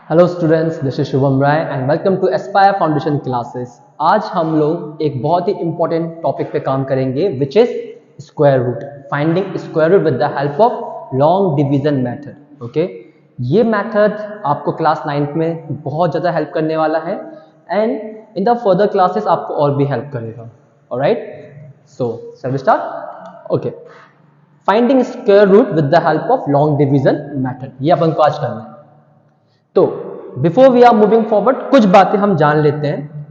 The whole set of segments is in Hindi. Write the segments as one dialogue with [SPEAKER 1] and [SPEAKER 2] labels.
[SPEAKER 1] Hello students, this is Shubham Rai and welcome to Aspire foundation classes. आज हम लोग एक बहुत ही इंपॉर्टेंट टॉपिक पे काम करेंगे which is square root, finding square root with the help of long division method. Okay, ये मेथड आपको क्लास 9th में बहुत ज़्यादा हेल्प करने वाला है and in the further classes आपको और भी हेल्प करेगा। Alright, so shall we start? Okay, finding square root with the help of long division method, ये अपन को आज करना है। तो before we are moving forward कुछ बातें हम जान लेते हैं।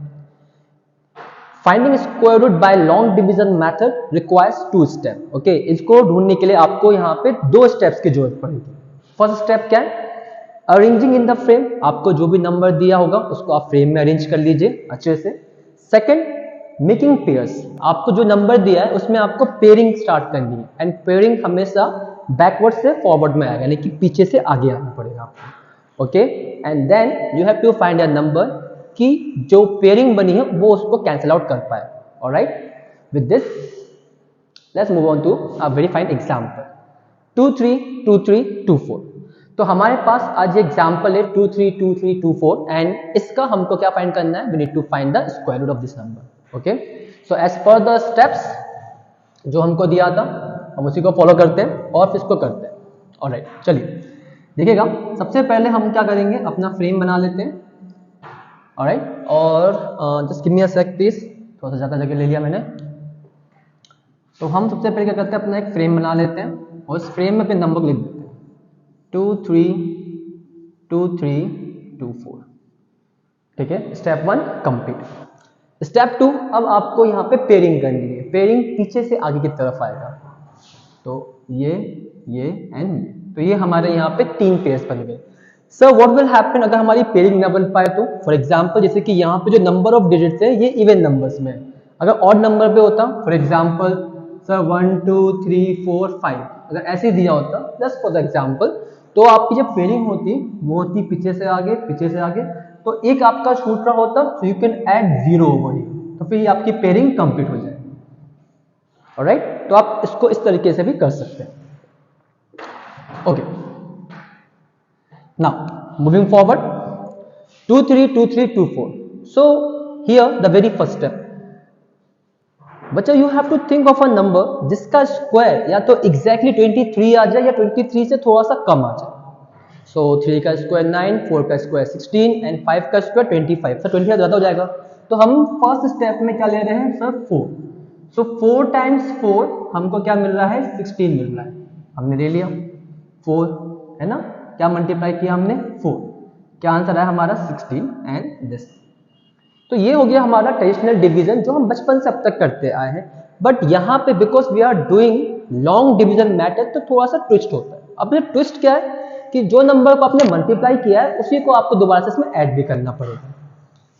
[SPEAKER 1] Finding square root by long division method requires 2 step. Okay, इसको ढूंढने के लिए आपको यहाँ पे 2 स्टेप्स की जरूरत पड़ेगी। फर्स्ट स्टेप क्या है? Arranging in the frame. आपको जो भी नंबर दिया होगा उसको आप फ्रेम में अरेंज कर लीजिए अच्छे से। Second, making pairs. आपको जो नंबर दिया है उसमें आपको पेयरिंग स्टार्ट करनी है एंड पेयरिंग हमेशा बैकवर्ड से फॉरवर्ड में आएगा, यानी कि पीछे से आगे आना पड़ेगा आपको। Okay, and then you have to find a number कि जो पेयरिंग बनी है वो उसको कैंसिल आउट कर पाए। Alright, with this let's move on to a very fine example 2 3 2 3 2 4। तो हमारे पास आज ये एग्जांपल है 2 3 2 3 2 4 एंड इसका हमको क्या फाइंड करना है? We need to find the square root of this number. Okay, so as per the steps जो हमको दिया था हम उसी को फॉलो करते हैं और फिर इसको करते हैं। ऑलराइट, चलिए देखिएगा। सबसे पहले हम क्या करेंगे, अपना फ्रेम बना लेते हैं। ऑलराइट, और just give me a sec please, थोड़ा सा ज़्यादा जगह ले लिया मैंने। तो हम सबसे पहले क्या करते हैं, अपना एक फ्रेम बना लेते हैं और इस फ्रेम में अपने नंबर लिख देते हैं 2 3 2 3 2 4। ठीक है, स्टेप 1 कंप्लीट। स्टेप 2, अब आपको यहाँ पे पेयरिंग करनी है। पेयरिंग पीछे से आगे की तरफ आएगा, तो ये एंड ये। तो ये हमारे यहाँ पे 3 पेयर्स बन गए। सर व्हाट विल हैपन अगर हमारी पेयरिंग ना बन पाए तो? फॉर एग्जांपल जैसे कि यहाँ पे जो नंबर ऑफ डिजिट्स है ये इवन नंबर्स में है। अगर ऑड नंबर पे होता, फॉर एग्जांपल सर 1 2 3 4 5, अगर ऐसे दिया होता जस्ट फॉर द एग्जांपल, तो आपकी जब पेयरिंग होती वो होती पीछे से आगे पीछे से आगे, तो एक आपका छूट रहा होता, so you can add 0 over here, तो फिर ये आपकी पेयरिंग कंप्लीट हो जाएगी। ऑलराइट, तो आप इसको इस तरीके से भी कर सकते हैं। Okay, now moving forward 2 3 2 3 2 4. So here the very first step, बच्चा you have to think of a number जिसका स्क्वायर या तो एग्जैक्टली 23 आ जाए या 23 से थोड़ा सा कम आ जाए। सो 3 का स्क्वायर 9, 4 का स्क्वायर 16 एंड 5 का स्क्वायर 25। सर 25 ज़्यादा हो जाएगा, तो हम फर्स्ट स्टेप में क्या ले रहे हैं सर? 4। सो 4 टाइम्स 4 हमको क्या मिल रहा है? 16 मिल रहा है। हमने ले लिया 4, है ना? क्या मल्टीप्लाई किया हमने? 4। क्या आंसर है हमारा? 16 एंड दिस। तो ये हो गया हमारा ट्रेडिशनल डिवीजन जो हम बचपन से अब तक करते आए हैं। बट यहाँ पे because we are doing long division method तो थोड़ा सा ट्विस्ट होता है। अब ये ट्विस्ट क्या है कि जो नंबर को आपने मल्टीप्लाई किया है उसी को आपको दोबारा से इसमें ऐड भी करना पड़ेगा।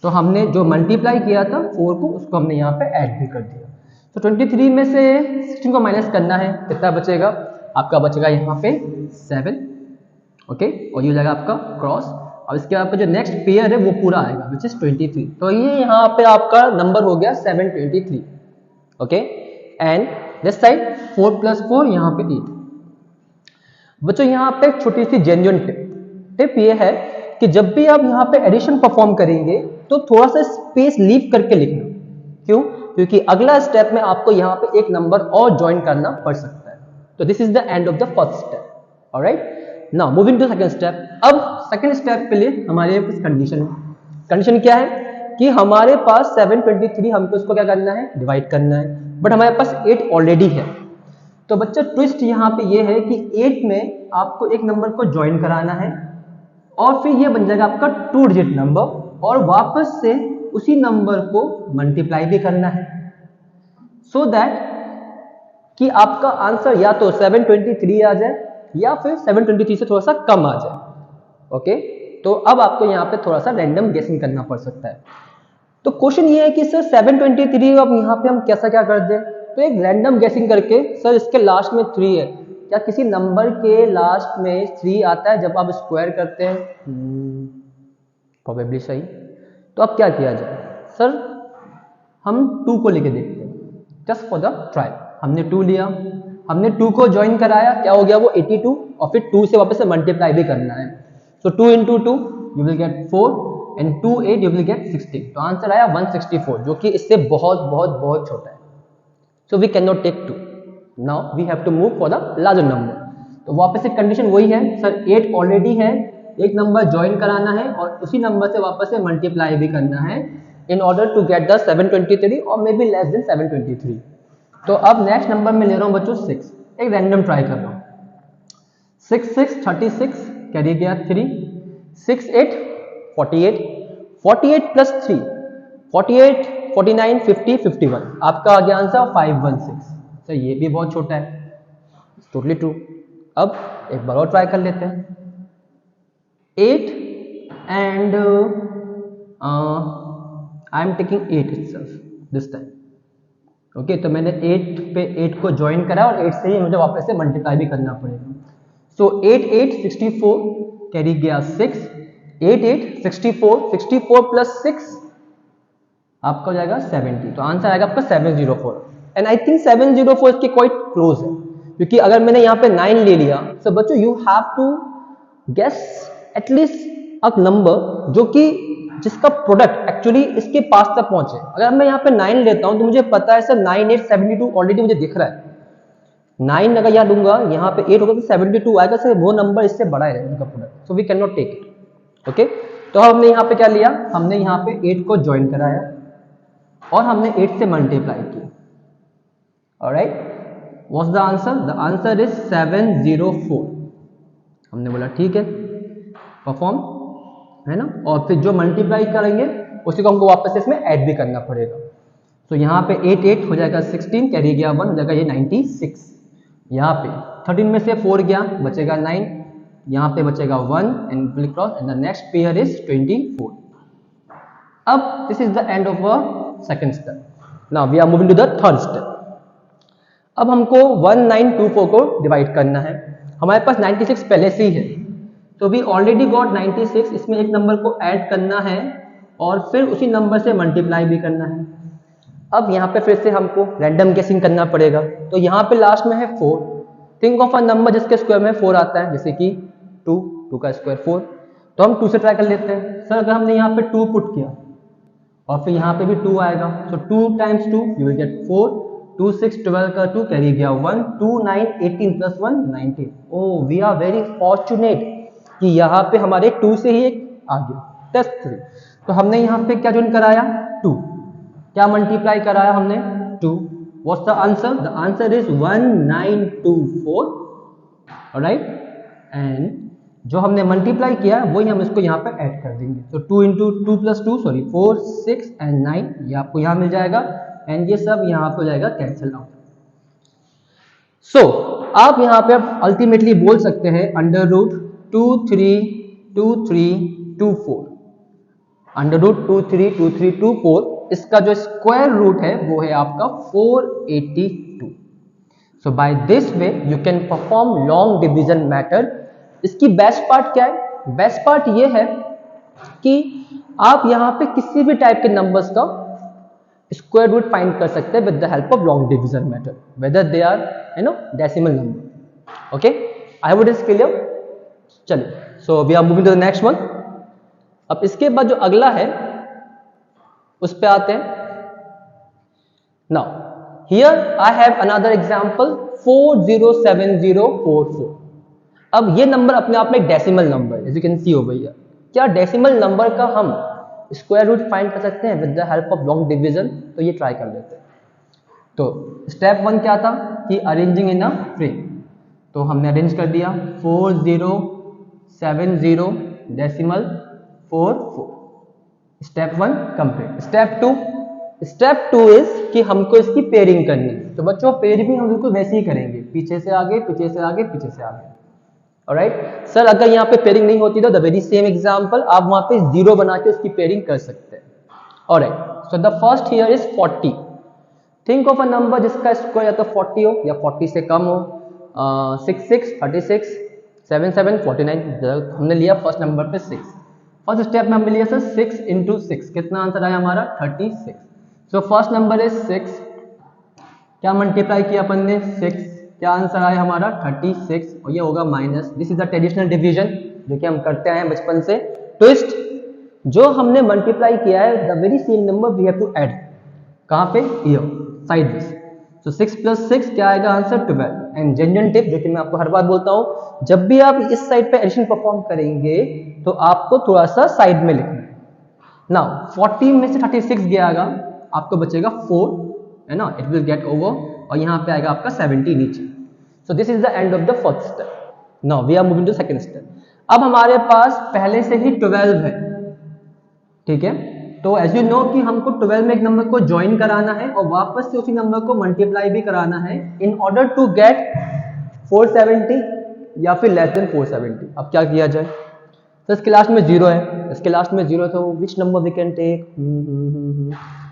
[SPEAKER 1] तो हमने जो मल्टीप्लाई किया था 4 को, उसको हमने यहाँ पे ऐड भी कर दिया। तो 23 में से 16 को माइनस करना है, कितना बचेगा? आपका बचेगा यहाँ पे 7। ओके, और ये हो जाएगा आपका क्रॉस, और इसके बाद जो नेक्स्ट पेयर है वो पूरा आएगा विच इज 23। तो ये यहाँ पे आपका नंबर हो गया 723। ओके, एंड दिस साइड 4 + 4 यहाँ पे 8। बच्चों यहाँ पे एक छोटी सी जेन्युइन टिप ये है कि जब भी आप यहाँ पे एडिशन परफॉर्म करेंगे तो थोड़ा सा स्पेस लीव करके लिखना। क्यों? क्योंकि अगला स्टेप में आपको यहाँ पे एक नंबर और ज्वाइन करना पड़ सकता है। तो this is the end of the first step. Alright, now moving to second step. अब सेकंड स्टेप के लिए हमारे पास कंडीशन क्या है कि हमारे पास 723 हमको इसको क्या करना है? डिवाइड करना है, बट हमारे पास 8 ऑलरेडी है। तो बच्चा ट्विस्ट यहाँ पे ये है कि 8 में आपको एक नंबर को ज्वाइन कराना है और फिर ये बन जाएगा आपका 2 डिजिट नंबर, और वापस से उसी नंबर को मल्टीप्लाई भी करना है, सो दैट कि आपका आंसर या तो 723 आ जाए या फिर 723 से थोड़ा सा कम आ जाए। ओके, तो अब आपको यहाँ पे थोड़ा सा रैंडम गेसिंग करना पड़ सकता है। तो क्वेश्चन ये है कि सर 723 अब यहाँ पे हम कैसा क्या कर दें? तो एक रैंडम गेसिंग करके, सर इसके लास्ट में 3 है, क्या किसी नंबर के लास्ट में 3 आता है जब आप स्क्वायर करते हैं? प्रोबेबली सही। तो अब क्या किया जाए? सर हम 2 को लेके देखते हैं जस्ट फॉर द ट्राई। हमने 2 लिया, हमने 2 को ज्वाइन कराया, क्या हो गया वो 82, और फिर 2 से वापस से मल्टीप्लाई भी करना है। सो 2 × 2 you will get 4 and 2 8 you will get 16. तो आंसर आया 164 जो कि इससे बहुत बहुत बहुत छोटा है. So we cannot take 2. Now we have to move for the larger number. तो वापस से कंडीशन वही है सर 8 ऑलरेडी है, एक नंबर ज्वाइन कराना है और उसी नंबर से वापस से मल्टीप्लाई भी करना है in order to get the 723 or maybe less than 723. तो अब नेक्स्ट नंबर में ले रहा हूँ बच्चों 6, एक रैंडम ट्राई कर रहा हूँ. 6 6 36 कैरी गया 3, 6 8 48, 48 प्लस 3 48, 49 50 51. आपका आ गया आंसर 516. सर ये भी बहुत छोटा है, टोटली ट्रू. अब एक बार और ट्राई कर लेते हैं. 8 and I am taking 8 itself this time. Okay तो मैंने 8 पे 8 को ज्वाइन करा और 8 से ही मुझे वापस से मल्टीप्लाई भी करना पड़ेगा. सो 8 8 64 कैरी गया 6, 8 8 64 64 प्लस 6 आपका हो जाएगा 70. तो आंसर आएगा आपका 704. एंड आई थिंक 704 इसके क्वाइट क्लोज है क्योंकि अगर मैंने यहाँ पे 9 ले लिया सो बच्चों you have to guess at least a number जो कि जिसका प्रोडक्ट एक्चुअली इसके पास तक पहुंचे. अगर मैं यहाँ पे 9 लेता हूं तो मुझे पता है सर 9 8 72 ऑलरेडी मुझे दिख रहा है. 9 अगर यहाँ दूंगा यहाँ पे 8 होगा तो 72 आएगा सर, वो नंबर इससे बड़ा है उनका product. So we can not take it. Okay तो हमने यहाँ पे क्या लिया, हमने यहाँ पे 8 को ज्वाइन कराया और हमने 8 से मल्टीप्लाई किया. Alright, what's the answer? The answer is 704. हमने बोला ठीक है परफॉर्म है ना, और फिर जो मल्टीप्लाई करेंगे उसी को हमको वापस इसमें ऐड भी करना पड़ेगा. तो यहाँ पे 8 8 हो जाएगा 16 कैरी गया 1 हो जाएगा ये 96. यहाँ पे 13 में से 4 गया बचेगा 9, यहाँ पे बचेगा 1 and will cross and the next pair is 24. अब this is the end of a second step. Now we are moving to the third step. अब हमको 1924 को डिवाइड करना है. हमारे पास 96 पहले से ही है तो वी ऑलरेडी गॉट 96. इसमें एक नंबर को ऐड करना है और फिर उसी नंबर से मल्टीप्लाई भी करना है. अब यहाँ पे फिर से हमको रैंडम गेसिंग करना पड़ेगा. तो यहाँ पे लास्ट में है 4. थिंक ऑफ अ नंबर जिसके स्क्वायर में 4 आता है, जैसे कि 2 का स्क्वायर 4. तो हम 2 से ट्राई कर लेते हैं. सर अगर हमने यहाँ पे 2 पुट किया और फिर यहाँ पे भी 2 आएगा, सो 2 times 2 यू विल गेट 4. 2 6 12 का 2 कैरी गया 1, 2 9 18 plus 1 19. Oh we are very fortunate कि यहाँ पे हमारे 2 से ही एक आ गया. टेस्ट 3. तो हमने यहाँ पे क्या ज्वाइन कराया 2, क्या मल्टीप्लाई कराया हमने 2. What's the answer? The answer is 1924. Alright, and जो हमने मल्टीप्लाई किया वही हम इसको यहाँ पे ऐड कर देंगे. तो 2 इंटू 2 प्लस 2 सॉरी 4 6 एंड 9 ये आपको यहाँ मिल जाएगा एंड ये सब यहाँ पे हो जाएगा कैंसिल आउट. सो आप यहाँ पे अल्टीमेटली बोल सकते हैं अंडर रूट 2 3 2 3 2 4. अंडर रूट 2 3 2 3 2 4 इसका जो स्क्वायर रूट है वो है आपका 482. So by this way you can perform long division method. इसकी बेस्ट पार्ट क्या है? बेस्ट पार्ट ये है कि आप यहाँ पे किसी भी टाइप के नंबर्स का स्क्वायर रूट फाइंड कर सकते हैं with the help of long division method, whether they are decimal number. Okay, I would is clear. चलिए, so we are moving to the next one. अब इसके बाद जो अगला है उस पे आते हैं. Now here I have another example 407044. अब ये नंबर अपने आप में एक डेसिमल नंबर है, as you can see over here. क्या डेसिमल नंबर का हम स्क्वायर रूट फाइंड कर सकते हैं with the help of long division? तो ये ट्राई कर लेते हैं. तो स्टेप 1 क्या था कि अरेंजिंग इन अ फ्रेम. तो हमने अरेंज कर दिया 4070 decimal 44. Step 1 complete. Step 2 is कि हमको इसकी पेयरिंग करनी है. तो बच्चों पेयर भी हम बिल्कुल वैसे ही करेंगे, पीछे से आगे पीछे से आगे पीछे से आगे. ऑलराइट सर, अगर यहाँ पे पेयरिंग नहीं होती तो द वेरी सेम एग्जांपल आप वहां पे 0 बना के उसकी पेयरिंग कर सकते हैं. Alright, so the first here is 40. Think of a number जिसका स्क्वायर या तो 40 हो या 40 से कम हो. 6 6 36 7 7 49. हमने लिया फर्स्ट नंबर पे 6. फर्स्ट स्टेप में हमने लिया सर 6 इंटू 6. कितना आंसर आया हमारा 36. So first number is 6. क्या मल्टीप्लाई किया अपन ने 6. क्या आंसर आया हमारा 36 और ये होगा minus. This is the traditional division जो कि हम करते आए हैं बचपन से. ट्विस्ट, जो हमने मल्टीप्लाई किया है the very same number we have to add, कहाँ पे, हियर साइड दिस। सो 6 + 6 क्या आएगा आंसर 12। एंड जेन्युइन टिप जो कि मैं आपको हर बार बोलता हूँ, जब भी आप इस साइड पे एडिशन परफॉर्म करेंगे तो आपको थोड़ा सा साइड में लिखना है। नाउ 40 में से 36 गया आपको बचेगा 4, है ना, इट विल गेट ओवर, और यहाँ पे आएगा आपका 70 नीचे। So this is the end of the first step. Now we are moving to second step. अब हमारे पास पहले से ही 12 है, ठीक है, तो एज यू नो कि हमको 12 में एक नंबर को ज्वाइन कराना है और वापस से उसी नंबर को मल्टीप्लाई भी कराना है इन ऑर्डर टू गेट 470 या फिर लेस देन 470। अब क्या किया जाए, तो इसके लास्ट में 0 है, इसके लास्ट में 0, तो which number we can take,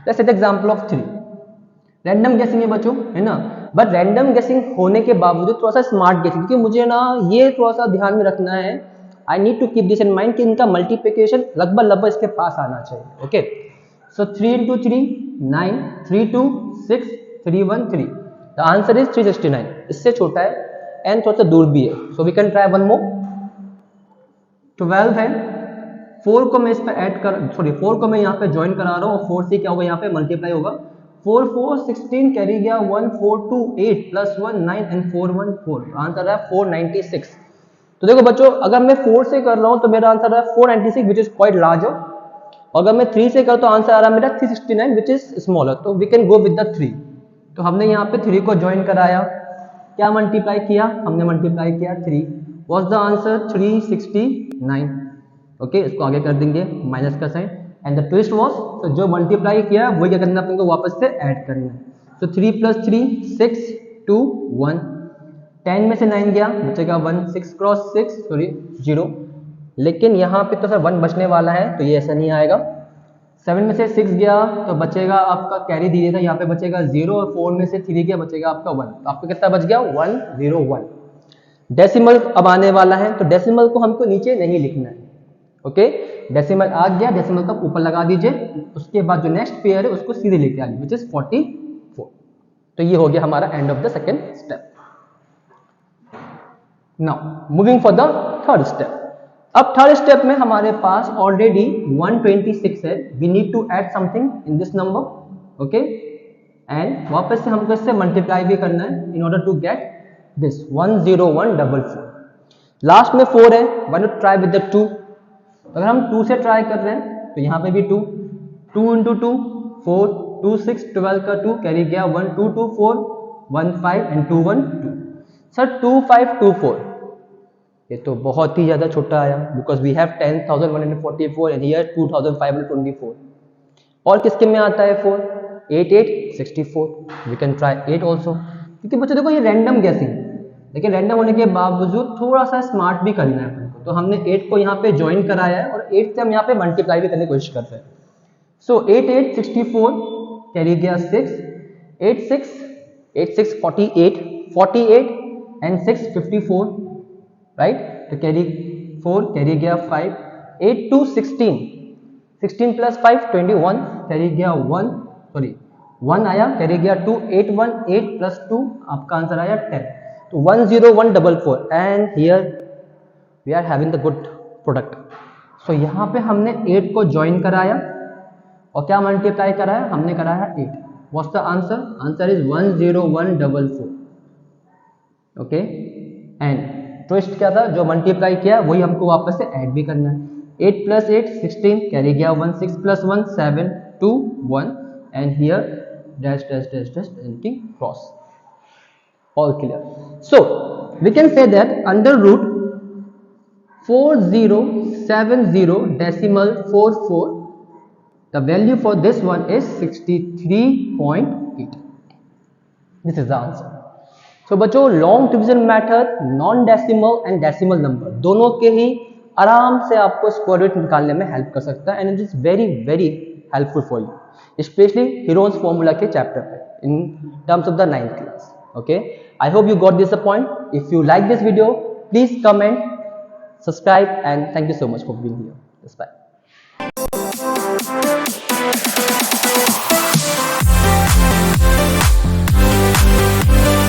[SPEAKER 1] let's take example of 3। Random guessing है बच्चों, है ना, बट रैंडम गेसिंग होने के बावजूद थोड़ा सा स्मार्ट गेसिंग, क्योंकि मुझे ना ये थोड़ा सा ध्यान में रखना है, I need to keep this in mind कि इनका मल्टीप्लिकेशन लगभग इसके पास आना चाहिए। Okay, so 3 × 3 9, 3 2 6, 3 1 3, the answer is 369। इससे छोटा है एंड थोड़ा सा दूर भी है, so we can try one more. 12 है, 4 को मैं इस पे ऐड कर, सॉरी 4 को मैं यहाँ पे ज्वाइन करा रहा हूँ और 4 से क्या होगा, यहाँ पे मल्टीप्लाई होगा, 4 4 16 कैरी गया 1 4 2 8 + 1 9 एंड 4 1 4, आंसर है 496। तो देखो बच्चों, अगर मैं 4 से कर रहा हूँ तो मेरा आंसर है 496 विच इज क्वाइट लार्ज, और अगर मैं 3 से कर तो आंसर आ रहा है मेरा 369 विच इज स्मॉलर, तो we can go with the 3। तो हमने यहाँ पे 3 को ज्वाइन कराया, क्या मल्टीप्लाई किया, हमने मल्टीप्लाई किया 3, वॉज द आंसर 369। ओके, इसको आगे कर देंगे माइनस का sign, and the twist was, तो जो मल्टीप्लाई किया वही क्या करना है अपन को, वापस से ऐड करना है। तो 3 + 3 6 2 1, 10 में से 9 गया बचेगा 1, 6 × 6 सॉरी 0, लेकिन यहाँ पे तो सर 1 बचने वाला है तो ये ऐसा नहीं आएगा। 7 में से 6 गया तो बचेगा आपका, कैरी दिए था यहाँ पे बचेगा 0, और 4 में से 3 गया बचेगा आपका 1, तो आपको कितना बच गया 101। डेसिमल अब आने वाला है, तो डेसिमल को हमको नीचे नहीं लिखना है। ओके, डेसिमल आ गया, डेसिमल का ऊपर लगा दीजिए, उसके बाद जो नेक्स्ट पेयर है उसको सीधे लेके आइए विच इज 44। तो ये हो गया हमारा end of the second step. Now moving for the third step. अब थर्ड स्टेप में हमारे पास ऑलरेडी 126 है, we need to add something in this number. Okay, and वापस से हमको इससे मल्टीप्लाई भी करना है in order to get this 10144। Last में 4 है, why not try with the 2। अगर हम 2 से ट्राई कर रहे हैं तो यहाँ पे भी 2, 2 × 2 4, 2 6 12 का 2 कैरी गया 1 2 2 4 1 5 एंड 2 1 2। सर 2 5 2 4 ये तो बहुत ही ज्यादा छोटा आया, because we have 10,144 and here 2,524। और किसके में आता है 4, 8 8 64, वी कैन ट्राई 8 ऑल्सो, क्योंकि बच्चों देखो ये रैंडम गैसिंग, लेकिन रैंडम होने के बावजूद थोड़ा सा स्मार्ट भी करना है अपन को, तो हमने 8 को यहाँ पे ज्वाइन कराया है और 8 से हम यहाँ पे मल्टीप्लाई भी करने की कोशिश करते हैं। सो 8 8 64 कैरी गया 6, 8 6 8 6 48 48 एंड 6 54, राइट, तो कैरी 4 कैरी गया 5, 8 2 16 16 + 5 21 कैरी गया 1 सॉरी 1 आया, कैरी गया 2 8 1 8 + 2 आपका आंसर आया 10, तो 10144 and here we are having the good product. So यहाँ पे हमने 8 को ज्वाइन कराया और क्या मल्टीप्लाई कराया, हमने कराया 8, what's the answer, answer is 10144। Okay, and twist क्या था, जो मल्टीप्लाई किया वही हमको वापस से ऐड भी करना है। 8 + 8 16 कैरी गया 1, 6 + 1 7 2 1 and here dash dash dash dash anti cross, all clear. So we can say that under root 4070 decimal 44, the value for this one is 63.8. This is the answer. So बच्चों, long division method, non decimal and decimal number दोनों के ही आराम से आपको स्क्वायर रूट निकालने में हेल्प कर सकता है, and it is very very helpful for you, specially Heron's formula के चैप्टर पे in terms of the 9th class. Okay, I hope you got this point. If you like this video, please comment, subscribe, and thank you so much for being here. Bye.